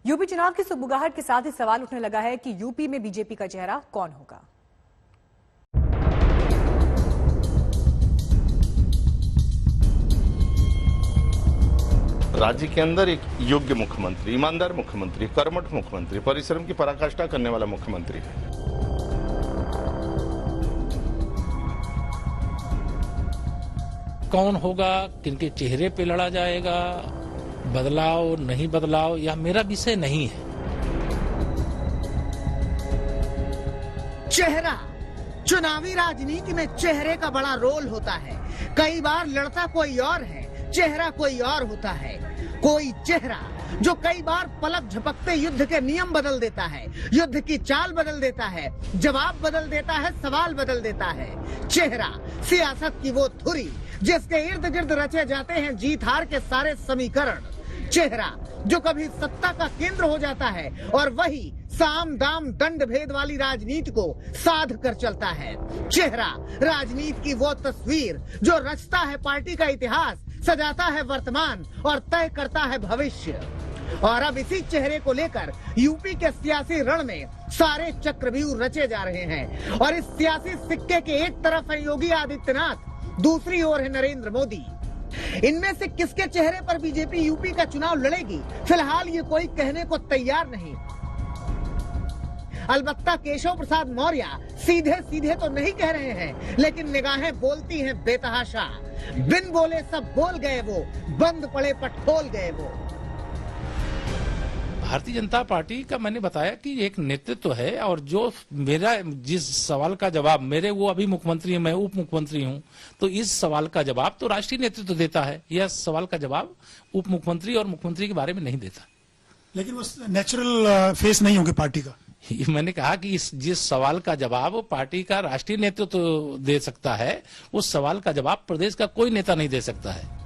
UP चुनाव की सुगबुगाहट के साथ ही सवाल उठने लगा है कि यूपी में बीजेपी का चेहरा कौन होगा। राज्य के अंदर एक योग्य मुख्यमंत्री, ईमानदार मुख्यमंत्री, कर्मठ मुख्यमंत्री, परिश्रम की पराकाष्ठा करने वाला मुख्यमंत्री है। कौन होगा, किनके चेहरे पे लड़ा जाएगा, बदलाव नहीं बदलाव, यह मेरा विषय नहीं है। चेहरा, चुनावी राजनीति में चेहरे का बड़ा रोल होता है। कई बार लड़ता कोई और है, चेहरा कोई और होता है। कोई चेहरा जो कई बार पलक झपकते युद्ध के नियम बदल देता है, युद्ध की चाल बदल देता है, जवाब बदल देता है, सवाल बदल देता है। चेहरा सियासत की वो धुरी जिसके इर्द गिर्द रचे जाते हैं जीत हार के सारे समीकरण। चेहरा जो कभी सत्ता का केंद्र हो जाता है और वही साम दाम दंड भेद वाली राजनीति को साध कर चलता है। चेहरा राजनीति की वो तस्वीर जो रचता है पार्टी का इतिहास, सजाता है वर्तमान और तय करता है भविष्य। और अब इसी चेहरे को लेकर यूपी के सियासी रण में सारे चक्रव्यूह रचे जा रहे हैं। और इस सियासी सिक्के के एक तरफ है योगी आदित्यनाथ, दूसरी ओर है नरेंद्र मोदी। इनमें से किसके चेहरे पर बीजेपी यूपी का चुनाव लड़ेगी, फिलहाल ये कोई कहने को तैयार नहीं। अलबत्ता केशव प्रसाद मौर्य सीधे सीधे तो नहीं कह रहे हैं, लेकिन निगाहें बोलती हैं बेतहाशा। बिन बोले सब बोल गए वो, बंद पड़े पट खोल गए वो। भारतीय जनता पार्टी का मैंने बताया कि एक नेतृत्व है, और जो मेरा जिस सवाल का जवाब मेरे, वो अभी मुख्यमंत्री मैं उप मुख्यमंत्री हूं, तो इस सवाल का जवाब तो राष्ट्रीय नेतृत्व देता है। यह सवाल का जवाब उप मुख्यमंत्री और मुख्यमंत्री के बारे में नहीं देता। लेकिन वो नेचुरल फेस नहीं होंगे पार्टी का। मैंने कहा कि जिस सवाल का जवाब पार्टी का राष्ट्रीय नेतृत्व दे सकता है, उस सवाल का जवाब प्रदेश का कोई नेता नहीं दे सकता है।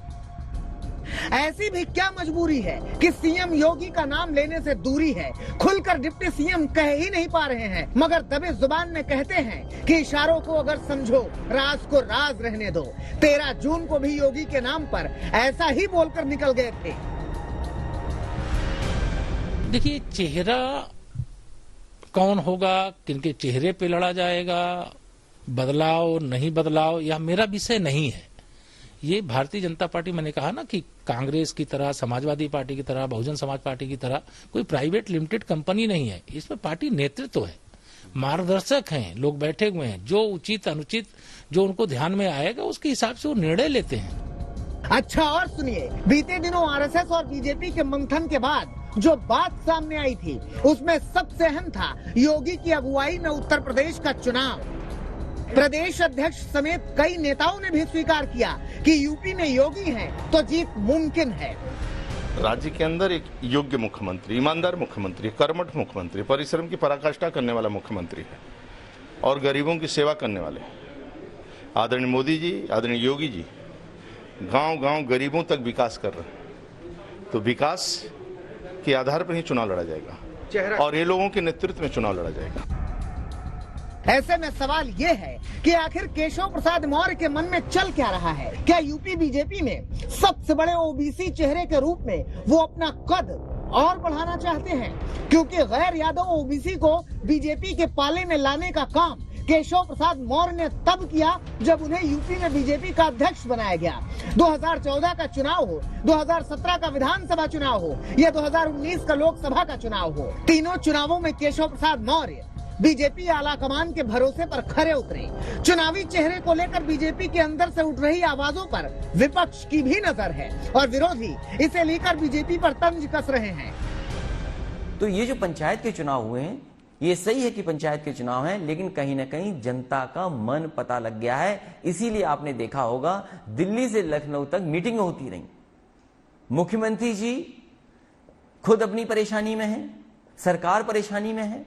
ऐसी भी क्या मजबूरी है कि सीएम योगी का नाम लेने से दूरी है, खुलकर डिप्टी सीएम कह ही नहीं पा रहे हैं, मगर दबे जुबान में कहते हैं कि इशारों को अगर समझो, राज को राज रहने दो। 13 जून को भी योगी के नाम पर ऐसा ही बोलकर निकल गए थे। देखिए, चेहरा कौन होगा, किनके चेहरे पे लड़ा जाएगा, बदलाव नहीं बदलाव, यह मेरा विषय नहीं है। ये भारतीय जनता पार्टी, मैंने कहा ना कि कांग्रेस की तरह, समाजवादी पार्टी की तरह, बहुजन समाज पार्टी की तरह कोई प्राइवेट लिमिटेड कंपनी नहीं है। इसमें पार्टी नेतृत्व है, मार्गदर्शक हैं, लोग बैठे हुए हैं, जो उचित अनुचित जो उनको ध्यान में आएगा उसके हिसाब से वो निर्णय लेते हैं। अच्छा, और सुनिए, बीते दिनों आरएसएस और बीजेपी के मंथन के बाद जो बात सामने आई थी, उसमें सबसे अहम था योगी की अगुवाई में उत्तर प्रदेश का चुनाव। प्रदेश अध्यक्ष समेत कई नेताओं ने भी स्वीकार किया कि यूपी में योगी हैं तो जीत मुमकिन है। राज्य के अंदर एक योग्य मुख्यमंत्री, ईमानदार मुख्यमंत्री, कर्मठ मुख्यमंत्री, परिश्रम की पराकाष्ठा करने वाला मुख्यमंत्री है और गरीबों की सेवा करने वाले आदरणीय मोदी जी, आदरणीय योगी जी गांव-गांव गरीबों तक विकास कर रहे हैं। तो विकास के आधार पर ही चुनाव लड़ा जाएगा और ये लोगों के नेतृत्व में चुनाव लड़ा जाएगा। ऐसे में सवाल ये है कि आखिर केशव प्रसाद मौर्य के मन में चल क्या रहा है। क्या यूपी बीजेपी में सबसे बड़े ओबीसी चेहरे के रूप में वो अपना कद और बढ़ाना चाहते हैं? क्योंकि गैर यादव ओबीसी को बीजेपी के पाले में लाने का काम केशव प्रसाद मौर्य ने तब किया जब उन्हें यूपी में बीजेपी का अध्यक्ष बनाया गया। 2014 का चुनाव हो, 2017 का विधानसभा चुनाव हो या 2019 का लोकसभा का चुनाव हो, तीनों चुनावों में केशव प्रसाद मौर्य बीजेपी आलाकमान के भरोसे पर खरे उतरे। चुनावी चेहरे को लेकर बीजेपी के अंदर से उठ रही आवाजों पर विपक्ष की भी नजर है और विरोधी इसे लेकर बीजेपी पर तंज कस रहे हैं। तो ये जो पंचायत के चुनाव हुए हैं, ये सही है कि पंचायत के चुनाव हैं, लेकिन कहीं ना कहीं जनता का मन पता लग गया है। इसीलिए आपने देखा होगा दिल्ली से लखनऊ तक मीटिंग होती रही। मुख्यमंत्री जी खुद अपनी परेशानी में है, सरकार परेशानी में है,